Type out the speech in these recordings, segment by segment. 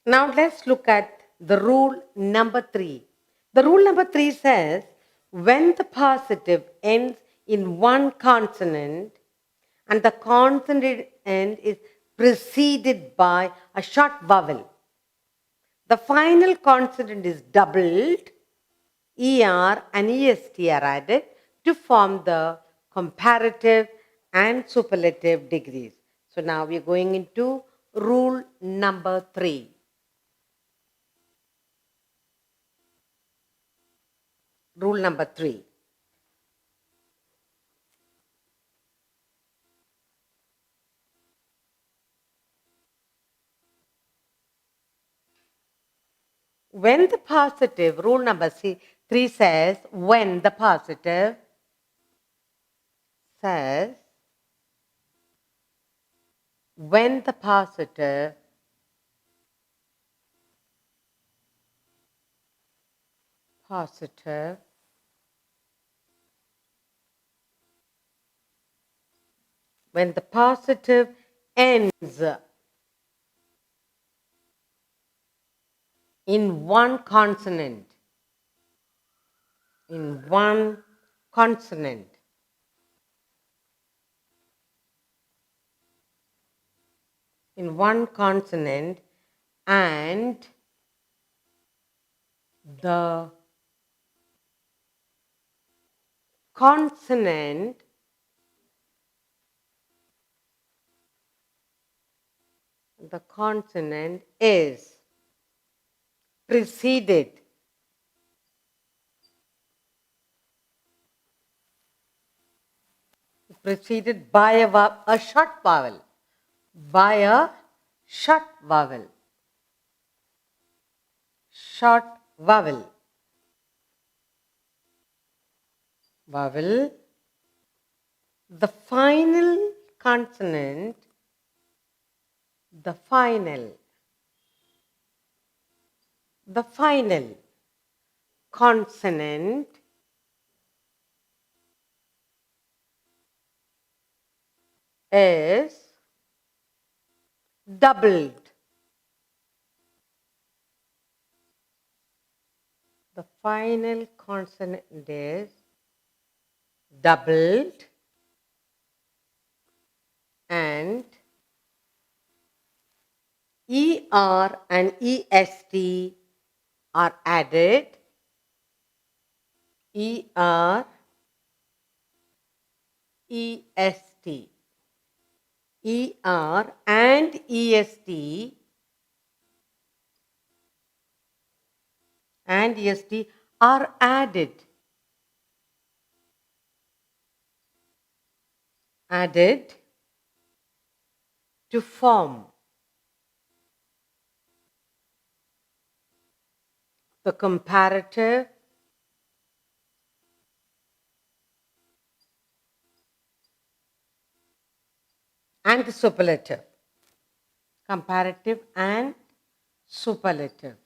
Now let's look at the rule number 3. The rule number 3 says when the positive ends in one consonant and the consonant end is preceded by a short vowel, the final consonant is doubled, ER and EST are added to form the comparative and superlative degrees. So now we're going into rule number 3. Rule number 3. When the positive, rule number 3 says, when the positive says, when the positive when the positive ends in one consonant, in one consonant, in one consonant, and the consonant is preceded by a short vowel, by a short vowel, short vowel, vowel, the final consonant, the final consonant is doubled. The final consonant is doubled and ER and EST are added. ER, EST. ER and EST are added to form the comparative and the superlative. Comparative and superlative.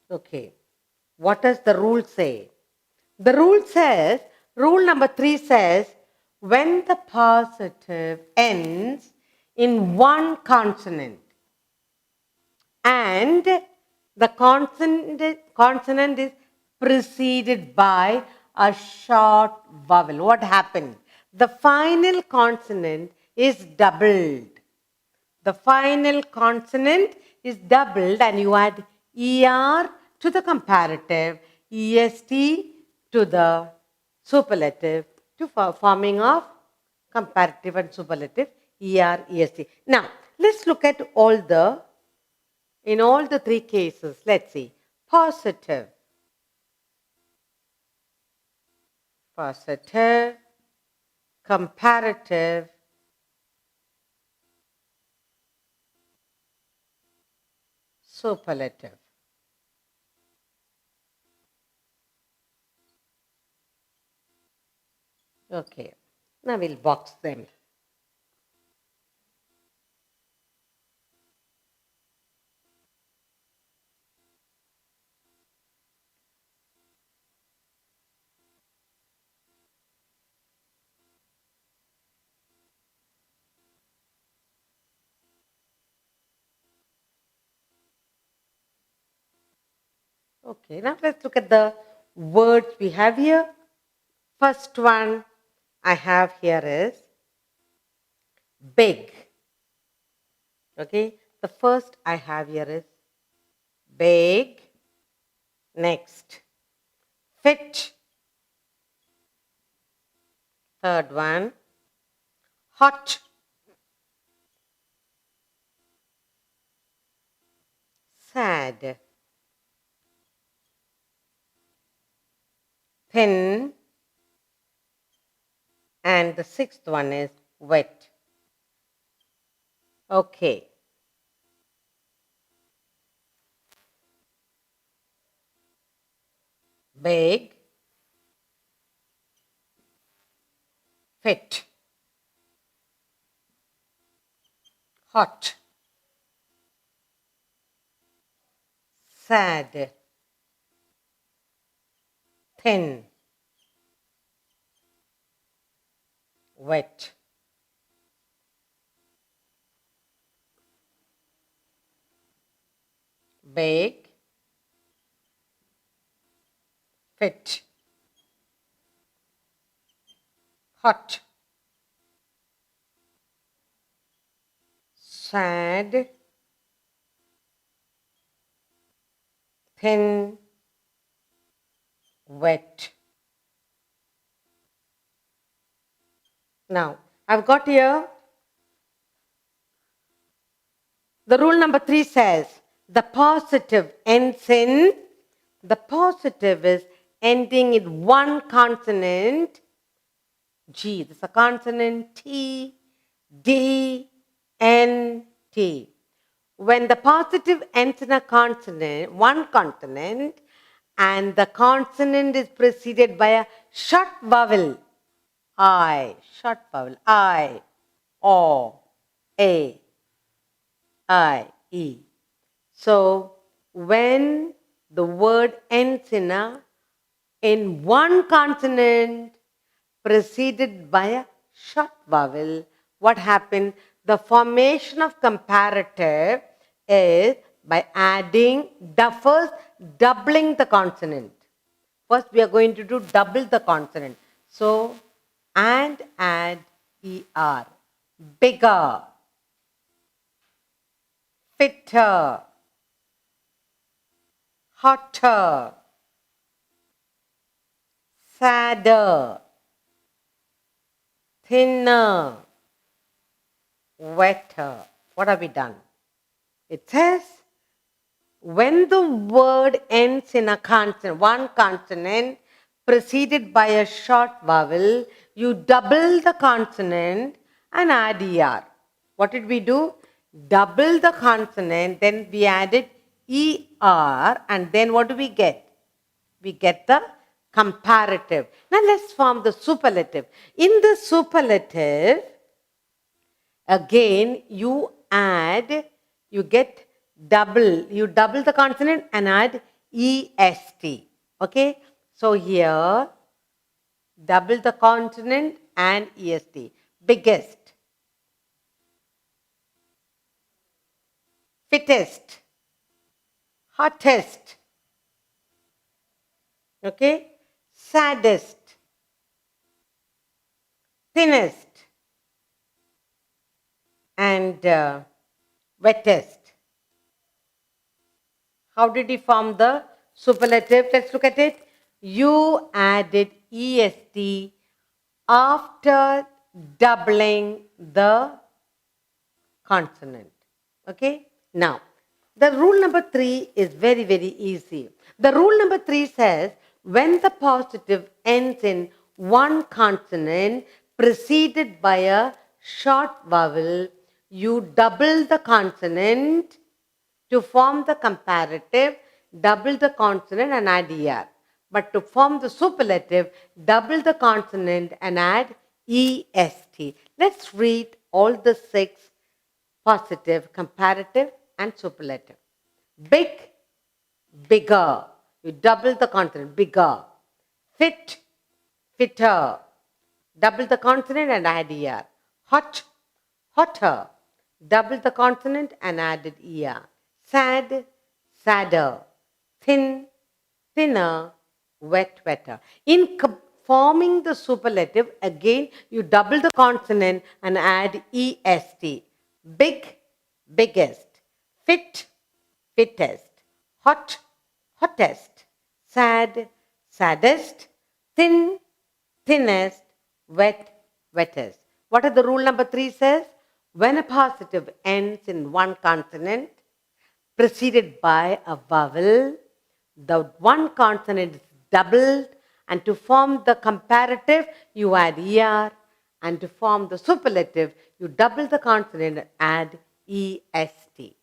Okay. What does the rule say? The rule says, rule number 3 says, when the positive ends in one consonant and the consonant is preceded by a short vowel. What happened? The final consonant is doubled. The final consonant is doubled and you add ER to the comparative, EST to the superlative to forming of comparative and superlative, ER, EST. Now, let's look at in all the 3 cases. Let's see. Positive, comparative, superlative. Okay. Now we'll box them. Okay, now let's look at the words we have here. First one I have here is big. Okay, the first I have here is big. Next, fit. Third one, hot. Sad. Thin. And the sixth one is wet. Okay. Big, fit, hot, sad, thin, wet. Big, fit, hot, sad, thin, wet. Now, I've got here the rule number 3 says the positive ends in, the positive is ending in one consonant, G. This is a consonant T, D, N, T. When the positive ends in a consonant, one consonant, and the consonant is preceded by a short vowel, I, short vowel, I, O, A, I, E. So, when the word ends in one consonant preceded by a short vowel, what happened? The formation of comparative is by adding the first doubling the consonant. First we are going to do double the consonant. So, and add ER. Bigger, fitter, hotter, sadder, thinner, wetter. What have we done? It says when the word ends in a consonant, one consonant preceded by a short vowel, you double the consonant and add ER. What did we do? Double the consonant, then we added ER, and then what do we get? We get the comparative. Now let's form the superlative. In the superlative, again, you get double. You double the consonant and add EST. Okay? So here, double the consonant and EST. Biggest, fittest, hottest. Okay? Saddest, thinnest, and wettest. How did he form the superlative? Let's look at it. You added EST after doubling the consonant. Okay? Now, the rule number 3 is very, very easy. The rule number 3 says when the positive ends in one consonant preceded by a short vowel, you double the consonant to form the comparative, double the consonant and add ER. But to form the superlative, double the consonant and add EST. Let's read all the 6 positive, comparative and superlative. Big, bigger. You double the consonant, bigger. Fit, fitter. Double the consonant and add ER. Hot, hotter. Double the consonant and added ER. Sad, sadder. Thin, thinner, wet, wetter. In forming the superlative, again, you double the consonant and add est. Big, biggest. Fit, fittest. Hot, hottest. Sad, saddest. Thin, thinnest. Wet, wettest. What are the rule number 3 says? When a positive ends in one consonant, preceded by a vowel, the one consonant is doubled, and to form the comparative, you add er, and to form the superlative, you double the consonant and add est.